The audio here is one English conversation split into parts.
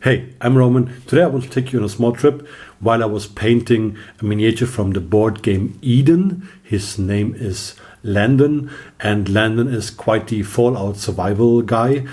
Hey, I'm Roman. Today I want to take you on a small trip while I was painting a miniature from the board game Eden. His name is Landon, and Landon is quite the Fallout survival guy.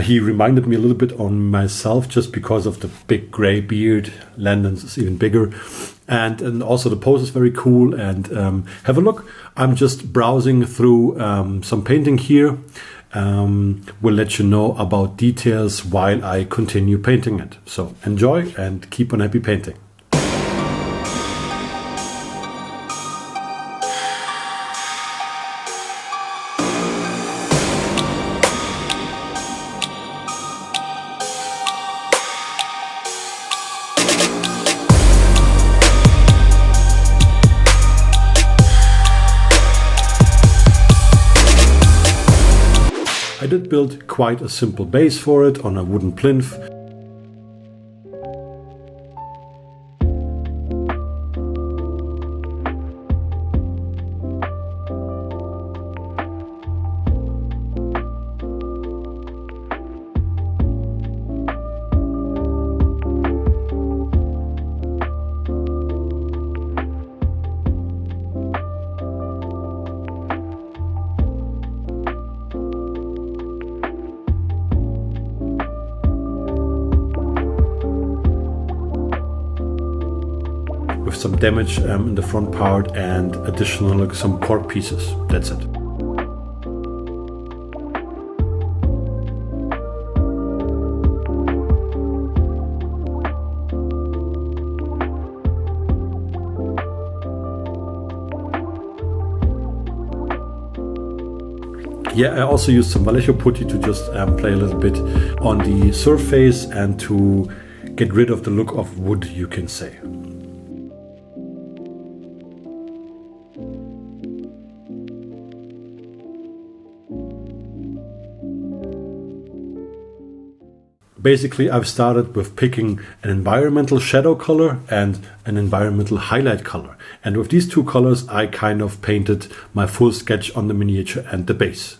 He reminded me a little bit on myself just because of the big gray beard. Landon's is even bigger. And also the pose is very cool. And have a look. I'm just browsing through some painting here. We'll let you know about details while I continue painting it. So enjoy and keep on happy painting. I did build quite a simple base for it on a wooden plinth. With some damage in the front part and additional some cork pieces. That's it. Yeah, I also used some Vallejo putty to just play a little bit on the surface and to get rid of the look of wood, you can say. Basically, I've started with picking an environmental shadow color and an environmental highlight color. And with these two colors, I kind of painted my full sketch on the miniature and the base.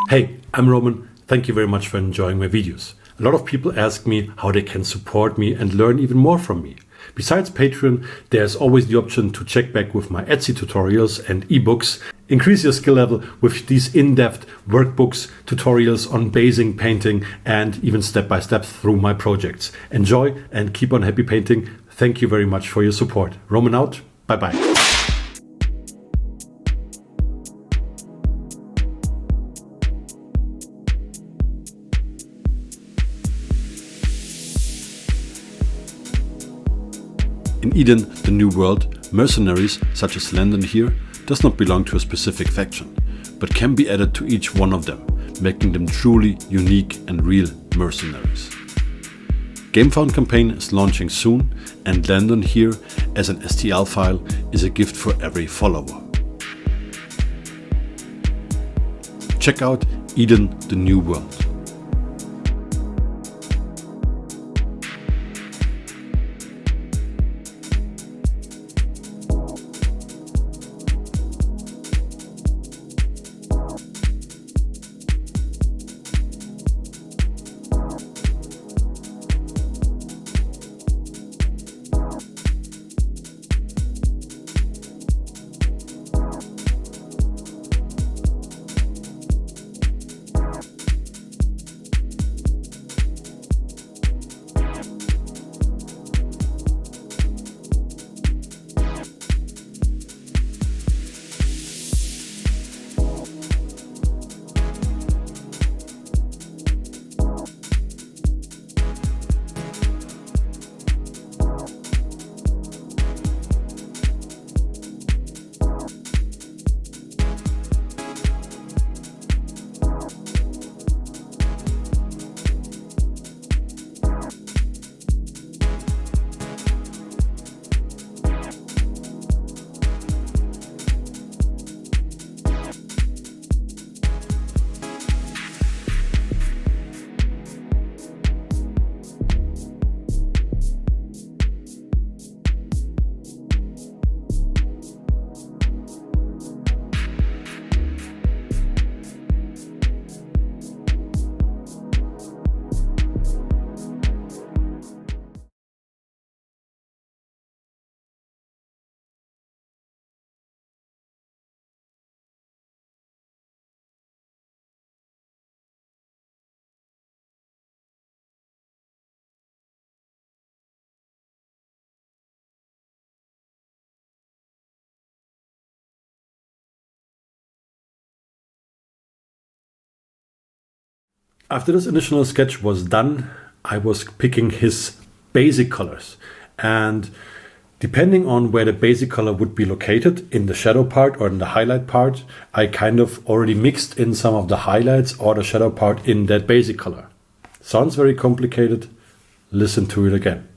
Hey, I'm Roman. Thank you very much for enjoying my videos. A lot of people ask me how they can support me and learn even more from me. Besides Patreon, there's always the option to check back with my Etsy tutorials and ebooks. Increase your skill level with these in-depth workbooks, tutorials on basing, painting, and even step-by-step through my projects. Enjoy and keep on happy painting. Thank you very much for your support. Roman out. Bye-bye. In Eden, the New World, mercenaries, such as Landon here, does not belong to a specific faction, but can be added to each one of them, making them truly unique and real mercenaries. GameFound campaign is launching soon, and Landon here, as an STL file, is a gift for every follower. Check out Eden, the New World. After this initial sketch was done, I was picking his basic colors. And depending on where the basic color would be located, in the shadow part or in the highlight part, I kind of already mixed in some of the highlights or the shadow part in that basic color. Sounds very complicated. Listen to it again.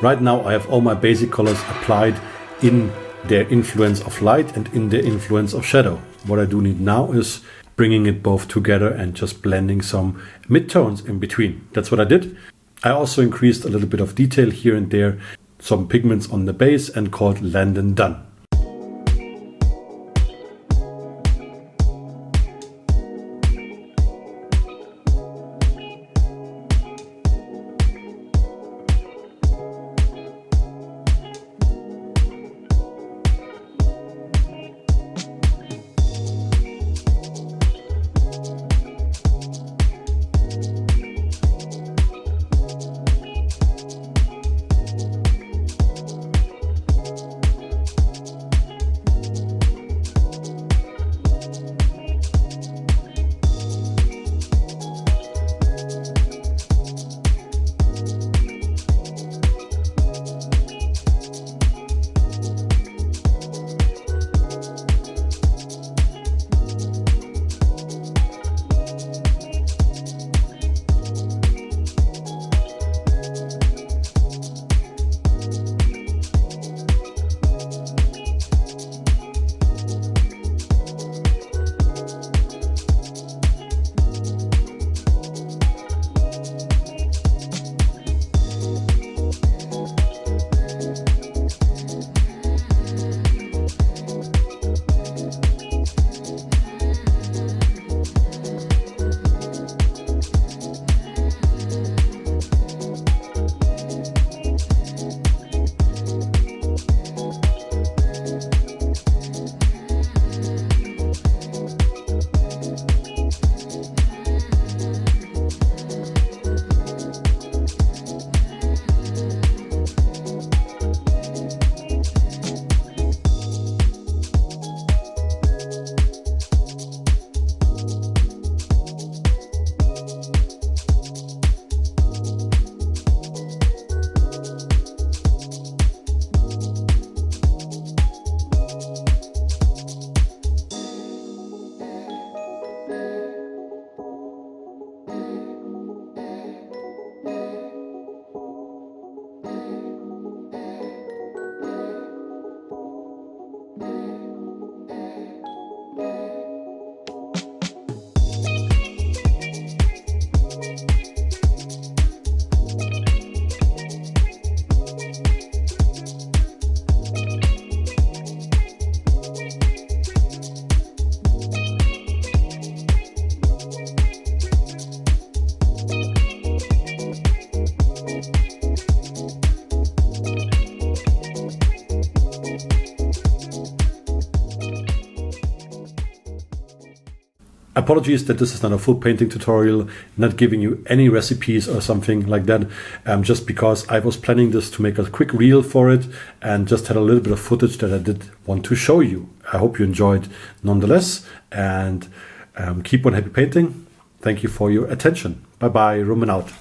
Right now I have all my basic colors applied in their influence of light and in their influence of shadow. What I do need now is bringing it both together and just blending some midtones in between. That's what I did. I also increased a little bit of detail here and there, some pigments on the base, and called Landon Done. Apologies that this is not a full painting tutorial, not giving you any recipes or something like that, just because I was planning this to make a quick reel for it and just had a little bit of footage that I did want to show you. I hope you enjoyed nonetheless, and keep on happy painting. Thank you for your attention. Bye bye, Roman out.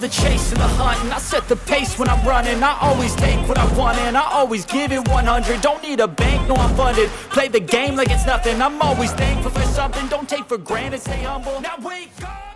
the chase and the hunt, and I set the pace when I'm running. I always take what I want and I always give it 100. Don't need a bank, no I'm funded. Play the game like it's nothing. I'm always thankful for something. Don't take for granted, stay humble. Now wake up!